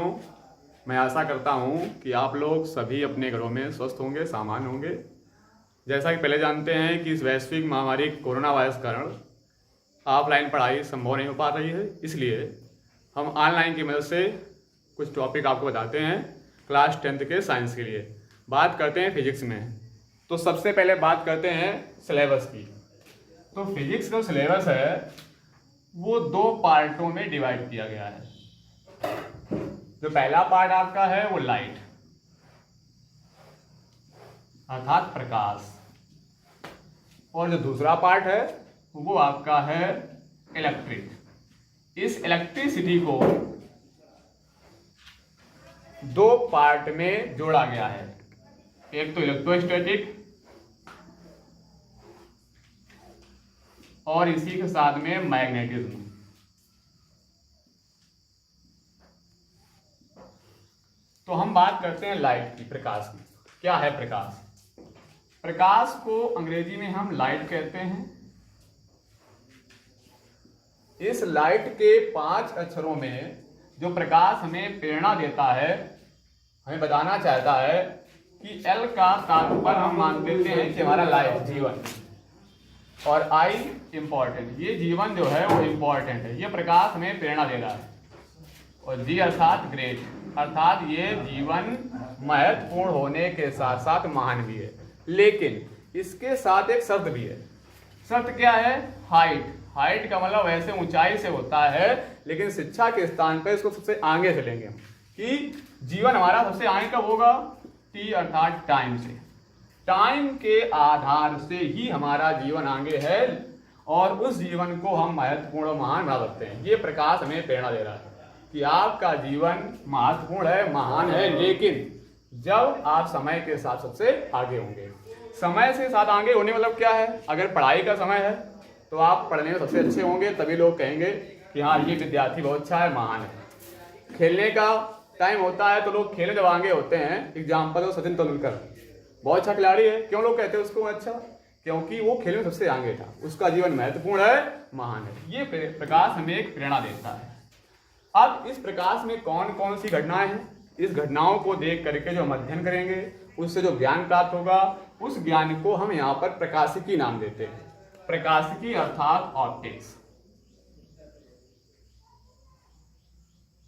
मैं आशा करता हूँ कि आप लोग सभी अपने घरों में स्वस्थ होंगे, सामान्य होंगे। जैसा कि पहले जानते हैं कि इस वैश्विक महामारी कोरोना वायरस कारण ऑफलाइन पढ़ाई संभव नहीं हो पा रही है, इसलिए हम ऑनलाइन की मदद से कुछ टॉपिक आपको बताते हैं क्लास 10th के साइंस के लिए। बात करते हैं फिजिक्स में। तो सबसे पहले बात करते हैं सिलेबस की। तो फिजिक्स का सिलेबस है वो 2 पार्टों में डिवाइड किया गया है। जो पहला पार्ट आपका है वो लाइट अर्थात प्रकाश, और जो दूसरा पार्ट है वो आपका है इलेक्ट्रिक। इस इलेक्ट्रिसिटी को 2 पार्ट में जोड़ा गया है, एक तो इलेक्ट्रोस्टैटिक और इसी के साथ में मैग्नेटिज्म। तो हम बात करते हैं लाइट की, प्रकाश की। क्या है प्रकाश? प्रकाश को अंग्रेजी में हम लाइट कहते हैं। इस लाइट के 5 अक्षरों में जो प्रकाश हमें प्रेरणा देता है, हमें बताना चाहता है कि एल का तात्पर्य हम मान देते हैं कि हमारा लाइफ, जीवन, और आई इंपॉर्टेंट, ये जीवन जो है वो इंपॉर्टेंट है, ये प्रकाश हमें प्रेरणा दे रहा है, और जी अर्थात ग्रेट, अर्थात ये जीवन महत्वपूर्ण होने के साथ साथ महान भी है। लेकिन इसके साथ एक शर्त भी है। शर्त क्या है? हाइट। हाइट का मतलब वैसे ऊंचाई से होता है, लेकिन शिक्षा के स्थान पर इसको सबसे आगे से लेंगे हम, कि जीवन हमारा सबसे आगे कब होगा? टी अर्थात टाइम से। टाइम के आधार से ही हमारा जीवन आगे है, और उस जीवन को हम महत्वपूर्ण और महान बना सकते हैं। ये प्रकाश हमें प्रेरणा दे रहा है कि आपका जीवन महत्वपूर्ण है, महान है, लेकिन जब आप समय के साथ सबसे आगे होंगे। समय से साथ आगे होने मतलब क्या है? अगर पढ़ाई का समय है तो आप पढ़ने में सबसे अच्छे होंगे, तभी लोग कहेंगे कि हाँ ये विद्यार्थी बहुत अच्छा है, महान है। खेलने का टाइम होता है तो लोग खेलने जब आगे होते हैं, एग्जाम्पल सचिन तेंदुलकर बहुत अच्छा खिलाड़ी है, क्यों लोग कहते हैं उसको अच्छा? क्योंकि वो खेल में सबसे आगे था, उसका जीवन महत्वपूर्ण है, महान है। ये प्रकाश हमें एक प्रेरणा देता है। अब इस प्रकाश में कौन कौन सी घटनाएं हैं, इस घटनाओं को देख करके जो हम अध्ययन करेंगे, उससे जो ज्ञान प्राप्त होगा, उस ज्ञान को हम यहाँ पर प्रकाशिकी नाम देते हैं। प्रकाशिकी अर्थात ऑप्टिक्स।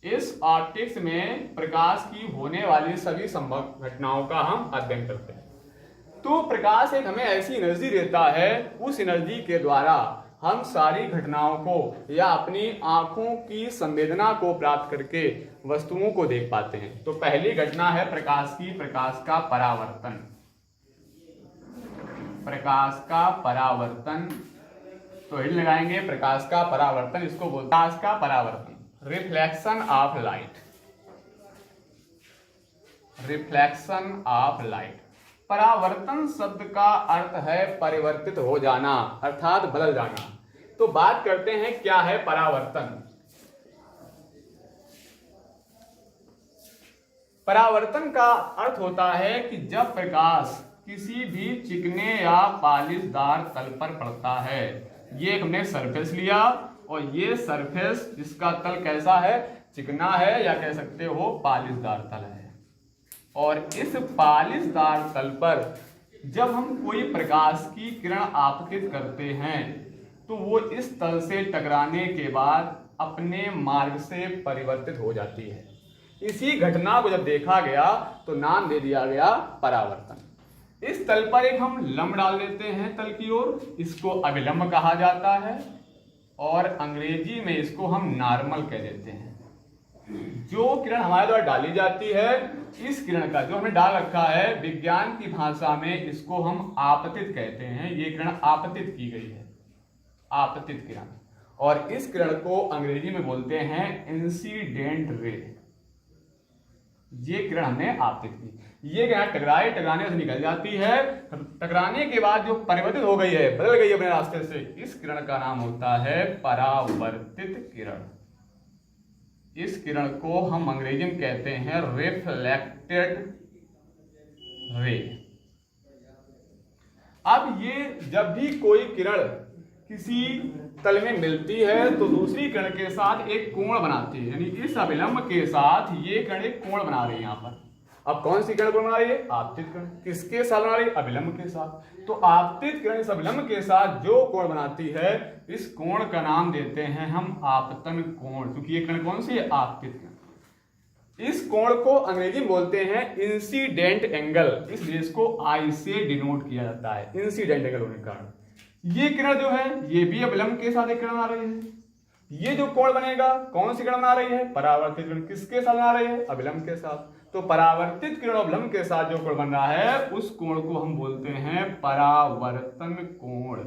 इस ऑप्टिक्स में प्रकाश की होने वाली सभी संभव घटनाओं का हम अध्ययन करते हैं। तो प्रकाश एक हमें ऐसी एनर्जी देता है, उस एनर्जी के द्वारा हम सारी घटनाओं को या अपनी आंखों की संवेदना को प्राप्त करके वस्तुओं को देख पाते हैं। तो पहली घटना है प्रकाश की, प्रकाश का परावर्तन। प्रकाश का परावर्तन, तो हिल लगाएंगे, प्रकाश का परावर्तन, इसको बोलते हैं प्रकाश का परावर्तन, reflection of light. Reflection of light. परावर्तन शब्द का अर्थ है परिवर्तित हो जाना, अर्थात बदल जाना। तो बात करते हैं क्या है परावर्तन। परावर्तन का अर्थ होता है कि जब प्रकाश किसी भी चिकने या पालिशदार तल पर पड़ता है, ये हमने सरफेस लिया, और ये सरफेस जिसका तल कैसा है? चिकना है, या कह सकते हो पालिशदार तल है। और इस पालिशदार तल पर जब हम कोई प्रकाश की किरण आपतित करते हैं, तो वो इस तल से टकराने के बाद अपने मार्ग से परिवर्तित हो जाती है। इसी घटना को जब देखा गया तो नाम दे दिया गया परावर्तन। इस तल पर एक हम लंब डाल देते हैं तल की ओर, इसको अभिलंब कहा जाता है, और अंग्रेजी में इसको हम नॉर्मल कह देते हैं। जो किरण हमारे द्वारा डाली जाती है, इस किरण का जो हमने डाल रखा है, विज्ञान की भाषा में इसको हम आपतित कहते हैं। ये किरण आपतित की गई है, आपतित किरण, और इस किरण को अंग्रेजी में बोलते हैं इंसिडेंट रे। ये किरण हमने आपतित की, ये किरण टकराने से निकल जाती है, टकराने के बाद जो परिवर्तित हो गई है, बदल गई है अपने रास्ते से, इस किरण का नाम होता है परावर्तित किरण। इस किरण को हम अंग्रेजी में कहते हैं रिफ्लेक्टेड रे। अब ये जब भी कोई किरण किसी तल में मिलती है तो दूसरी किरण के साथ एक कोण बनाती है, यानी इस अभिलंब के साथ ये किरण एक कोण बना रही है यहाँ पर। अब कौन सी किरण बना रही है? आपतित किरण। किसके साथ बना रही है? अभिलंब के साथ। तो आपतित किरण इस अभिलंब के साथ जो कोण बनाती है, इस कोण का नाम देते हैं हम आपतन कोण, क्योंकि ये किरण कौन सी है? आपतित किरण। इस कोण को अंग्रेजी में बोलते हैं इंसिडेंट एंगल, इसलिए इसको आई से डिनोट किया जाता है, इंसिडेंट एंगल होने के कारण। ये किरण जो है ये भी अभिलंब के साथ एक किरण आ रही है। ये जो कोण बनेगा, कौन सी किरण बना रही है? परावर्तित किरण। किसके साथ बना रही है? अभिलंब के साथ। तो परावर्तित किरण अभिलंब के साथ जो कोण बन रहा है, उस कोण को हम बोलते हैं परावर्तन कोण।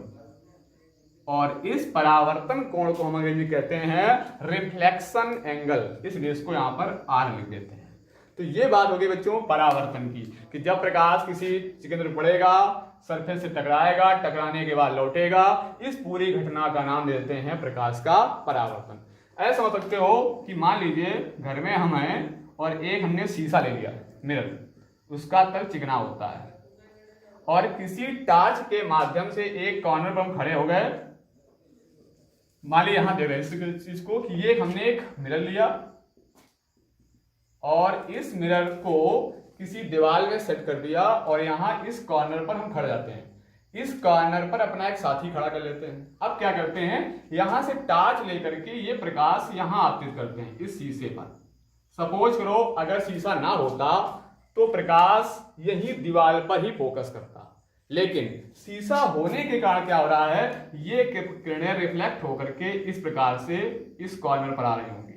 और इस परावर्तन कोण को हम अंग्रेजी में कहते हैं रिफ्लेक्शन एंगल, इसलिए इसको यहां पर आर लिख देते हैं। तो ये बात होगी बच्चों परावर्तन की, कि जब प्रकाश किसी केंद्र पर पड़ेगा, सरफेस से टकराएगा, टकराने के बाद लौटेगा, इस पूरी घटना का नाम देते हैं प्रकाश का परावर्तन। ऐसा हो सकते हो कि मान लीजिए घर में हम हैं और एक हमने शीशा ले लिया, मिरर, उसका तल चिकना होता है, और किसी टार्च के माध्यम से एक कॉर्नर पर हम खड़े हो गए। मान लीजिए यहां देख रहे हैं इस चीज को कि ये हमने एक मिरर लिया और इस मिरर को किसी दीवार में सेट कर दिया, और यहां इस कॉर्नर पर हम खड़े जाते हैं। इस कॉर्नर पर अपना एक साथी खड़ा कर लेते हैं। अब क्या करते हैं, यहां से टार्च लेकर के ये प्रकाश यहां आपतित करते हैं इस शीशे पर। सपोज करो अगर शीशा ना होता तो प्रकाश यही दीवार पर ही फोकस करता, लेकिन शीशा होने के कारण क्या हो रहा है, ये किरणें रिफ्लेक्ट होकर के इस प्रकार से इस कॉर्नर पर आ रही होंगी।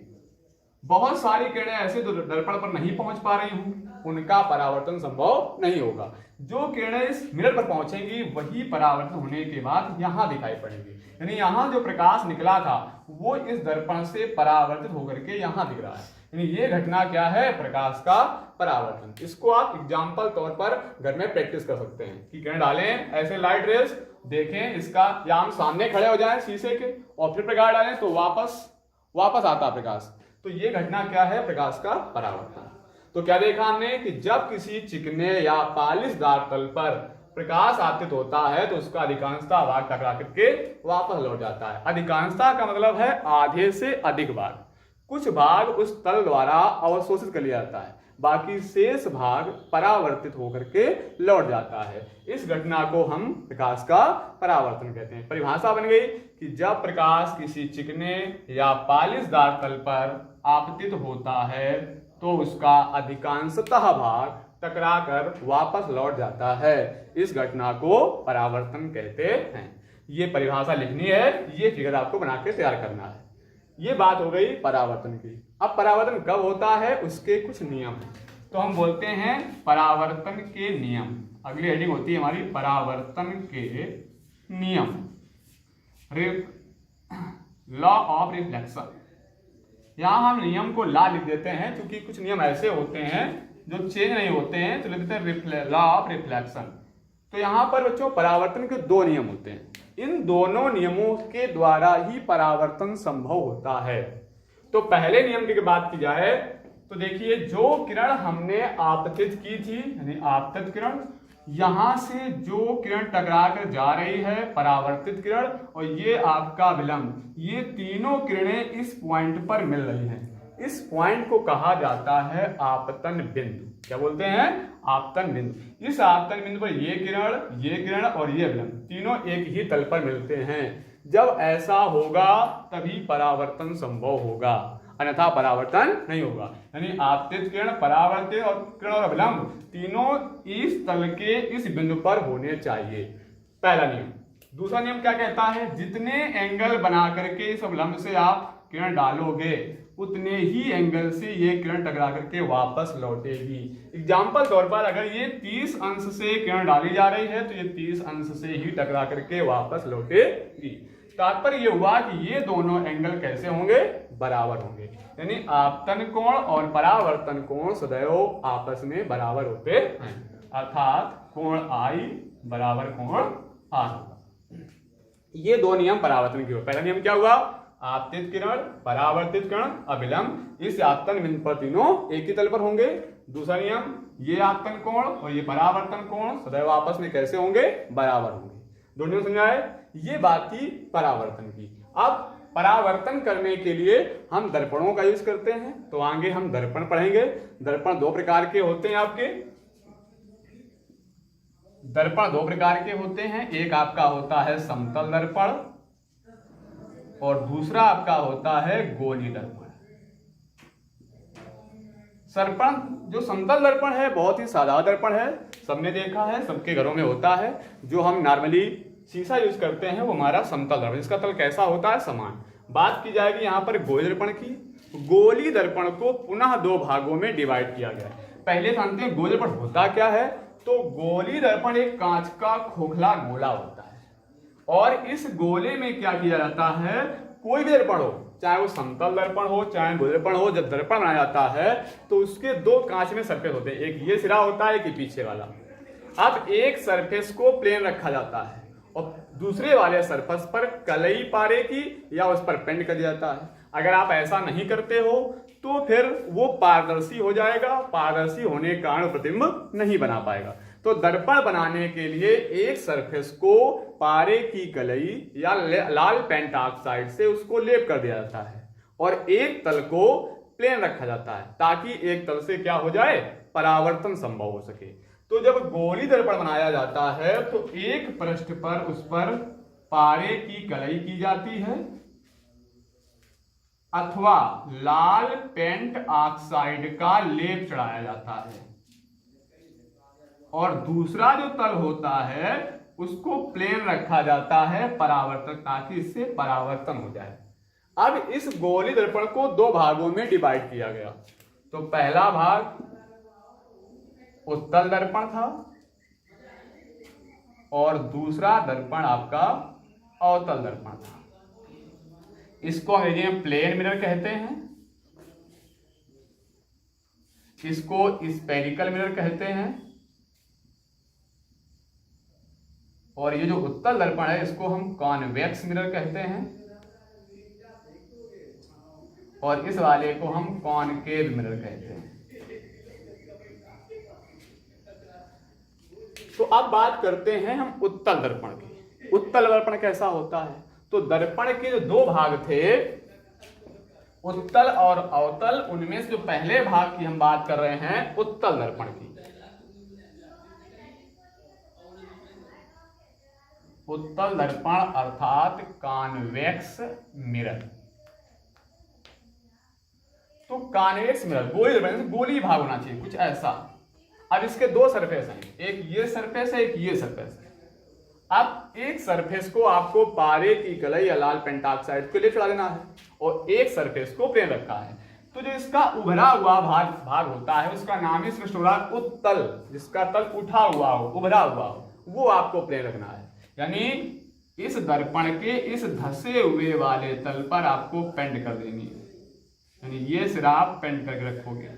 बहुत सारी किरणें ऐसे जो दर्पण पर नहीं पहुंच पा रही होंगी, उनका परावर्तन संभव नहीं होगा। जो किरणें इस मिरर पर पहुंचेंगी वही परावर्तन होने के बाद यहां दिखाई पड़ेंगी, यानी यहां जो प्रकाश निकला था वो इस दर्पण से परावर्तित होकर के यहां दिख रहा है। यानी ये घटना क्या है? प्रकाश का परावर्तन। इसको आप एग्जाम्पल तौर पर घर में प्रैक्टिस कर सकते हैं कि किरण डालें ऐसे लाइट रेज, देखें इसका, या हम सामने खड़े हो जाएं शीशे के और फिर प्रकाश डालें तो वापस आता प्रकाश। तो ये घटना क्या है? प्रकाश का परावर्तन। तो क्या देखा हमने कि जब किसी चिकने या पालिशदार तल पर प्रकाश आपतित होता है तो उसका अधिकांशतः भाग टकरा करके वापस लौट जाता है। अधिकांशतः का मतलब है आधे से अधिक भाग। कुछ भाग उस तल द्वारा अवशोषित कर लिया जाता है, बाकी शेष भाग परावर्तित होकर के लौट जाता है। इस घटना को हम प्रकाश का परावर्तन कहते हैं। परिभाषा बन गई कि जब प्रकाश किसी चिकने या पालिशदार तल पर आपतित होता है तो उसका अधिकांशतः भाग टकराकर वापस लौट जाता है। इस घटना को परावर्तन कहते हैं। ये परिभाषा लिखनी है, ये फिगर आपको बना के तैयार करना है। ये बात हो गई परावर्तन की। अब परावर्तन कब होता है उसके कुछ नियम हैं, तो हम बोलते हैं परावर्तन के नियम। अगली हेडिंग होती है हमारी परावर्तन के नियम, लॉ ऑफ रिफ्लेक्शन। यहां हम नियम को लॉ लिख देते हैं क्योंकि कुछ नियम ऐसे होते हैं जो चेंज नहीं होते हैं, तो लिख देते हैं लॉ ऑफ रिफ्लेक्शन। तो यहां पर बच्चों परावर्तन के दो नियम होते हैं। इन दोनों नियमों के द्वारा ही परावर्तन संभव होता है। तो पहले नियम की बात की जाए तो देखिए, जो किरण हमने आपतित की थी, यानी आपतित किरण, यहां से जो किरण टकरा कर जा रही है परावर्तित किरण, और ये आपका विलंब, ये तीनों किरणें इस पॉइंट पर मिल रही हैं। इस पॉइंट को कहा जाता है आपतन बिंदु। क्या बोलते हैं? आपतन बिंदु। इस आपतन बिंदु पर ये किरण और ये विलंब तीनों एक ही तल पर मिलते हैं। जब ऐसा होगा तभी परावर्तन संभव होगा, अन्यथा परावर्तन नहीं होगा। यानी आपतित किरण, परावर्तित और किरण और विलंब तीनों इस तल के इस बिंदु पर होने चाहिए। पहला नियम। दूसरा नियम क्या कहता है? जितने एंगल बना करके इस विलंब से आप किरण डालोगे उतने ही एंगल से ये किरण टकरा करके वापस लौटेगी। एग्जाम्पल तौर पर अगर ये 30 अंश से किरण डाली जा रही है तो ये 30 अंश से ही टकरा करके वापस लौटेगी। तात्पर्य ये हुआ कि ये दोनों एंगल कैसे होंगे? बराबर होंगे। यानी आपतन कोण और परावर्तन कोण सदैव आपस में बराबर होते हैं, अर्थात कोण I बराबर कोण R होगा। ये दो नियम परावर्तन के हुए। पहला नियम क्या हुआ? आपतित किरण, परावर्तित किरण, अभिलंब इस आपतन बिंदु पर तीनों एक ही तल पर होंगे। दूसरा नियम, ये आपतन कोण और ये परावर्तन कोण सदैव आपस में कैसे होंगे? बराबर होंगे। दो नियम समझाए। ये बात थी परावर्तन की। अब परावर्तन करने के लिए हम दर्पणों का यूज करते हैं, तो आगे हम दर्पण पढ़ेंगे। दर्पण दो प्रकार के होते हैं आपके, दर्पण दो प्रकार के होते हैं। एक आपका होता है समतल दर्पण और दूसरा आपका होता है गोली दर्पण। दर्पण जो समतल दर्पण है बहुत ही सादा दर्पण है, सबने देखा है, सबके घरों में होता है। जो हम नॉर्मली शीशा यूज करते हैं वो हमारा समतल दर्पण, इसका तल कैसा होता है, समान। बात की जाएगी यहाँ पर गोली दर्पण की। गोली दर्पण को पुनः दो भागों में डिवाइड किया गया है। पहले जानते हैं गोली दर्पण होता क्या है। तो गोली दर्पण एक कांच का खोखला गोला होता है और इस गोले में क्या किया जाता है, कोई भी दर्पण हो, चाहे वो समतल दर्पण हो चाहे गोली दर्पण हो, जब दर्पण बनाया जाता है तो उसके दो कांच में सरफेस होते हैं, एक ये सिरा होता है, एक ये पीछे वाला। अब एक सरफेस को प्लेन रखा जाता है और दूसरे वाले सरफेस पर कलई पारे की या उस पर पेंट कर दिया जाता है। अगर आप ऐसा नहीं करते हो तो फिर वो पारदर्शी हो जाएगा, पारदर्शी होने के कारण प्रतिबिंब नहीं बना पाएगा। तो दर्पण बनाने के लिए एक सरफेस को पारे की कलई या लाल पेंट ऑक्साइड से उसको लेप कर दिया जाता है और एक तल को प्लेन रखा जाता है ताकि एक तल से क्या हो जाए, परावर्तन संभव हो सके। तो जब गोली दर्पण बनाया जाता है तो एक पृष्ठ पर उस पर पारे की कलई की जाती है अथवा लाल पेंट ऑक्साइड का लेप चढ़ाया जाता है और दूसरा जो तल होता है उसको प्लेन रखा जाता है परावर्तक, ताकि इससे परावर्तन हो जाए। अब इस गोली दर्पण को दो भागों में डिवाइड किया गया। तो पहला भाग उत्तल दर्पण था और दूसरा दर्पण आपका अवतल दर्पण था। इसको अंग्रेजी में प्लेन मिरर कहते हैं, इसको स्फेरिकल मिरर कहते हैं और ये जो उत्तल दर्पण है इसको हम कॉन्वेक्स मिरर कहते हैं और इस वाले को हम कॉनकेव मिरर कहते हैं। तो अब बात करते हैं हम उत्तल दर्पण की। उत्तल दर्पण कैसा होता है। तो दर्पण के जो दो भाग थे उत्तल और अवतल, उनमें से जो पहले भाग की हम बात कर रहे हैं उत्तल दर्पण की। उत्तल दर्पण अर्थात कॉन्वेक्स मिरर। तो कॉन्वेक्स मिरर गोली दर्पण, गोली भाग होना चाहिए कुछ ऐसा। अब इसके दो सरफेस हैं, एक ये सरफेस है, एक ये सरफेस है। अब एक सरफेस को आपको पारे की कलई या लाल पेंट ऑक्साइड को ले चढ़ा देना है और एक सरफेस को प्लेन रखा है। तो जो इसका उभरा हुआ भाग होता है उसका नाम है उत्तल, जिसका तल उठा हुआ हो, उभरा हुआ हो, वो आपको प्लेन रखना है। यानी इस दर्पण के इस धसे हुए वाले तल पर आपको पेंट कर देनी है, यानी ये सिरा आप पेंट करके रखोगे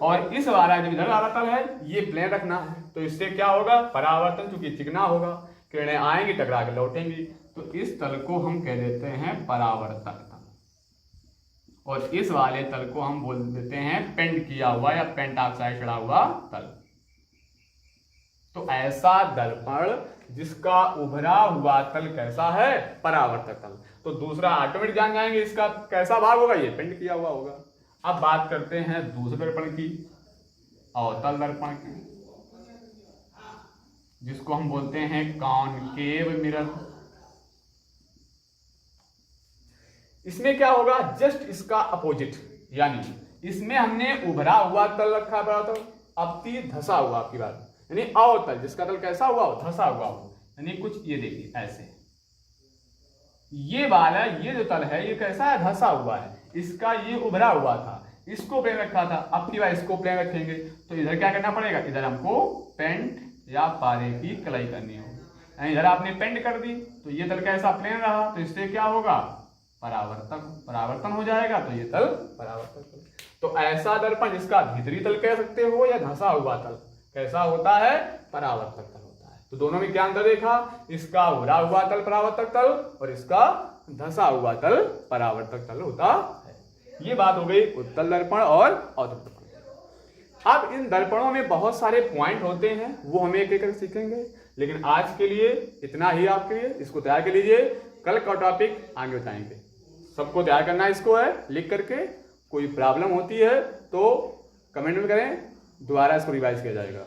और इस वाला जो इधर वाला तल है ये प्लेन रखना है। तो इससे क्या होगा, परावर्तन, चूंकि चिकना होगा, किरणें आएंगी टकरा के लौटेंगी। तो इस तल को हम कह देते हैं परावर्तक तल और इस वाले तल को हम बोल देते हैं पेंट किया हुआ या पेंट ऑक्साइड चढ़ा हुआ तल। तो ऐसा दर्पण जिसका उभरा हुआ तल कैसा है, परावर्तक तल। तो दूसरा ऑटोमेटिक जान जाएंगे इसका कैसा भाग होगा, ये पेंट किया हुआ होगा। अब बात करते हैं दूसरे दर्पण की, अवतल दर्पण की, जिसको हम बोलते हैं कॉनकेव मिरर। इसमें क्या होगा, जस्ट इसका अपोजिट, यानी इसमें हमने उभरा हुआ तल रखा बड़ा तल, अब थी धसा हुआ आपकी बात, यानी अवतल जिसका तल कैसा हुआ हो, धसा हुआ हो। यानी कुछ ये देखिए ऐसे, ये वाला ये जो तल है ये कैसा है, धसा हुआ है, इसका ये उभरा हुआ था, इसको प्लेन रखा था, अब की बार इसको प्लेन रखेंगे। तो इधर क्या करना पड़ेगा, इधर हमको पेंट या पारे की कलाई करनी होगी। इधर आपने पेंट कर दी तो ये तल कैसा, प्लेन रहा, तो इससे क्या होगा, परावर्तन हो जाएगा, तो ये तल परावर्तक। तो ऐसा दर्पण जिसका भीतरी तल कह सकते हो या धसा हुआ तल कैसा होता है, परावर्तक तल होता है। तो दोनों में क्या अंतर देखा, इसका उभरा हुआ तल परावर्तक तल और इसका धसा हुआ तल परावर्तक तल होता है। ये बात हो गई उत्तल दर्पण और अवतल दर्पण। अब इन दर्पणों में बहुत सारे पॉइंट होते हैं, वो हमें एक एक सीखेंगे। लेकिन आज के लिए इतना ही आपके लिए, इसको तैयार कर लीजिए, कल का टॉपिक आगे बताएंगे। सबको तैयार करना इसको है लिख करके, कोई प्रॉब्लम होती है तो कमेंट में करें, दोबारा इसको रिवाइज किया जाएगा।